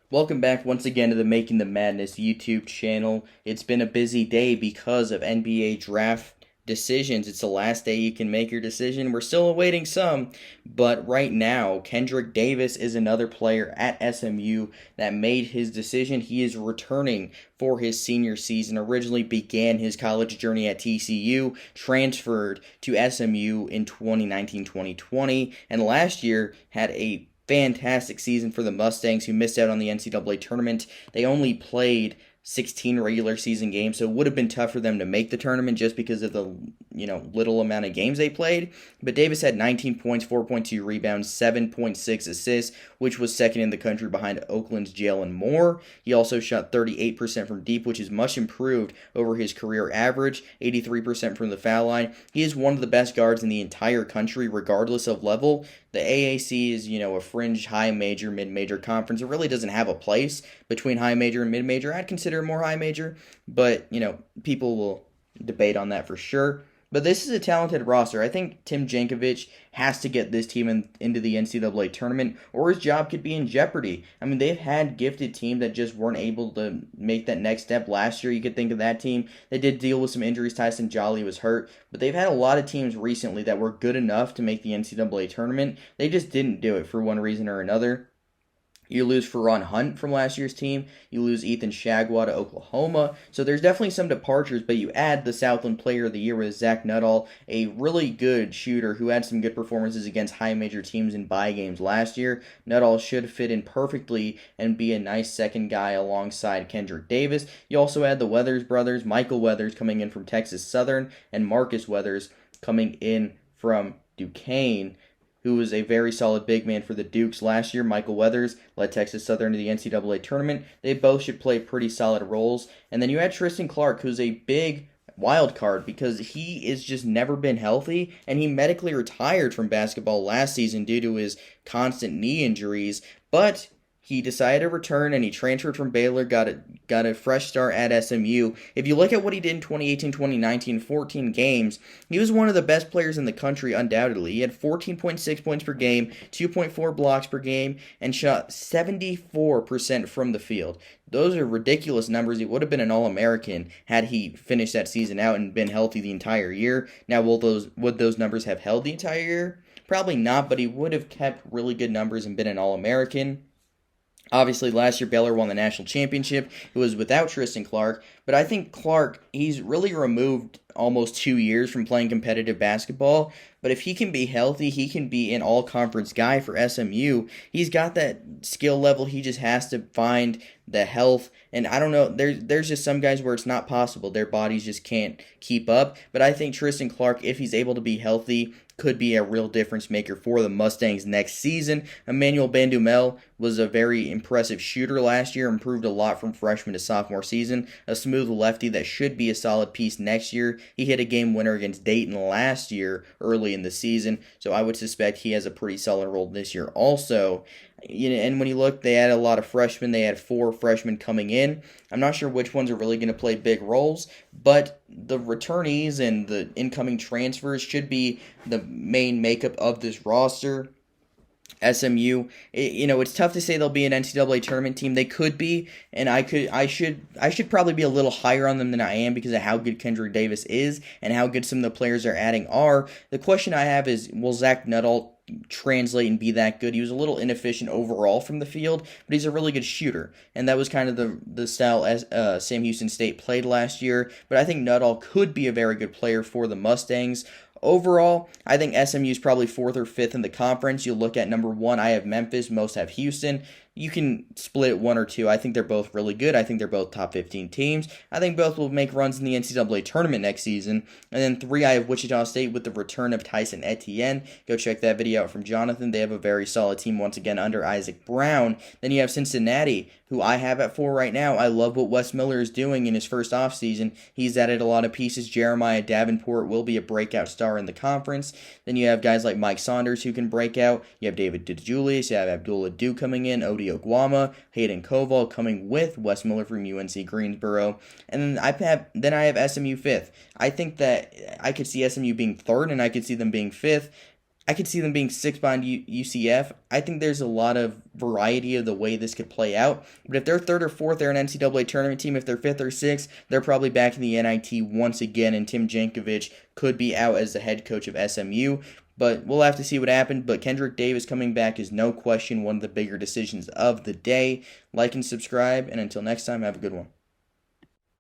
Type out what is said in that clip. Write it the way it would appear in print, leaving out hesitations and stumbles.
Welcome back once again to the Making the Madness YouTube channel. It's been a busy day because of NBA draft decisions. It's the last day you can make your decision. We're still awaiting some, but right now, Kendric Davis is another player at SMU that made his decision. He is returning for his senior season. Originally began his college journey at TCU, transferred to SMU in 2019-2020, and last year had a fantastic season for the Mustangs, who missed out on the NCAA tournament. They only played 16 regular season games, so it would have been tough for them to make the tournament just because of the little amount of games they played. But Davis had 19 points, 4.2 rebounds, 7.6 assists, which was second in the country behind Oakland's Jalen Moore. He also shot 38% from deep, which is much improved over his career average, 83% from the foul line. He is one of the best guards in the entire country, regardless of level. The AAC is, a fringe high major, mid major conference. It really doesn't have a place between high major and mid major. I'd consider it more high major, but, people will debate on that for sure. But this is a talented roster. I think Tim Jankovic has to get this team into the NCAA tournament, or his job could be in jeopardy. I mean, they've had gifted teams that just weren't able to make that next step. Last year, you could think of that team. They did deal with some injuries. Tyson Jolly was hurt. But they've had a lot of teams recently that were good enough to make the NCAA tournament. They just didn't do it for one reason or another. You lose Ferron Hunt from last year's team. You lose Ethan Shagwa to Oklahoma. So there's definitely some departures, but you add the Southland Player of the Year with Zach Nuttall, a really good shooter who had some good performances against high major teams in bye games last year. Nuttall should fit in perfectly and be a nice second guy alongside Kendric Davis. You also add the Weathers brothers, Michael Weathers coming in from Texas Southern, and Marcus Weathers coming in from Duquesne, who was a very solid big man for the Dukes last year. Michael Weathers led Texas Southern to the NCAA tournament. They both should play pretty solid roles. And then you had Tristan Clark, who's a big wild card because he is just never been healthy, and he medically retired from basketball last season due to his constant knee injuries. But he decided to return, and he transferred from Baylor, got a fresh start at SMU. If you look at what he did in 2018, 2019, 14 games, he was one of the best players in the country, undoubtedly. He had 14.6 points per game, 2.4 blocks per game, and shot 74% from the field. Those are ridiculous numbers. He would have been an All-American had he finished that season out and been healthy the entire year. Now, would those numbers have held the entire year? Probably not, but he would have kept really good numbers and been an All-American. Obviously, last year Baylor won the national championship. It was without Tristan Clark, but I think Clark, he's really removed almost 2 years from playing competitive basketball. But if he can be healthy, he can be an all-conference guy for SMU. He's got that skill level. He just has to find the health. And I don't know, there's just some guys where it's not possible. Their bodies just can't keep up. But I think Tristan Clark, if he's able to be healthy, could be a real difference maker for the Mustangs next season. Emmanuel Bandumel was a very impressive shooter last year, improved a lot from freshman to sophomore season. A smooth lefty that should be a solid piece next year. He hit a game winner against Dayton last year early in the season, so I would suspect he has a pretty solid role this year also. And when you look, they had a lot of freshmen. They had 4 freshmen coming in. I'm not sure which ones are really going to play big roles, but the returnees and the incoming transfers should be the main makeup of this roster. SMU, it's tough to say they'll be an NCAA tournament team. They could be, and I should probably be a little higher on them than I am because of how good Kendric Davis is and how good some of the players they're adding are. The question I have is, will Zach Nuttall translate and be that good? He was a little inefficient overall from the field, but he's a really good shooter, and that was kind of the style as Sam Houston State played last year. But I think Nuttall could be a very good player for the Mustangs. Overall, I think SMU is probably 4th or 5th in the conference. You look at number 1, I have Memphis, most have Houston. You can split 1 or 2. I think they're both really good. I think they're both top 15 teams. I think both will make runs in the NCAA tournament next season. And then 3, I have Wichita State with the return of Tyson Etienne. Go check that video out from Jonathan. They have a very solid team once again under Isaac Brown. Then you have Cincinnati, who I have at 4 right now. I love what Wes Miller is doing in his first offseason. He's added a lot of pieces. Jeremiah Davenport will be a breakout star in the conference. Then you have guys like Mike Saunders who can break out. You have David DeJulius. You have Abdullah Duke coming in. Odie Oguama, Hayden Koval coming with Wes Miller from UNC Greensboro. And then I have SMU 5th. I think that I could see SMU being 3rd, and I could see them being 5th. I could see them being sixth behind UCF. I think there's a lot of variety of the way this could play out. But if they're third or fourth, they're an NCAA tournament team. If they're fifth or sixth, they're probably back in the NIT once again. And Tim Jankovich could be out as the head coach of SMU. But we'll have to see what happened. But Kendric Davis coming back is no question one of the bigger decisions of the day. Like and subscribe. And until next time, have a good one.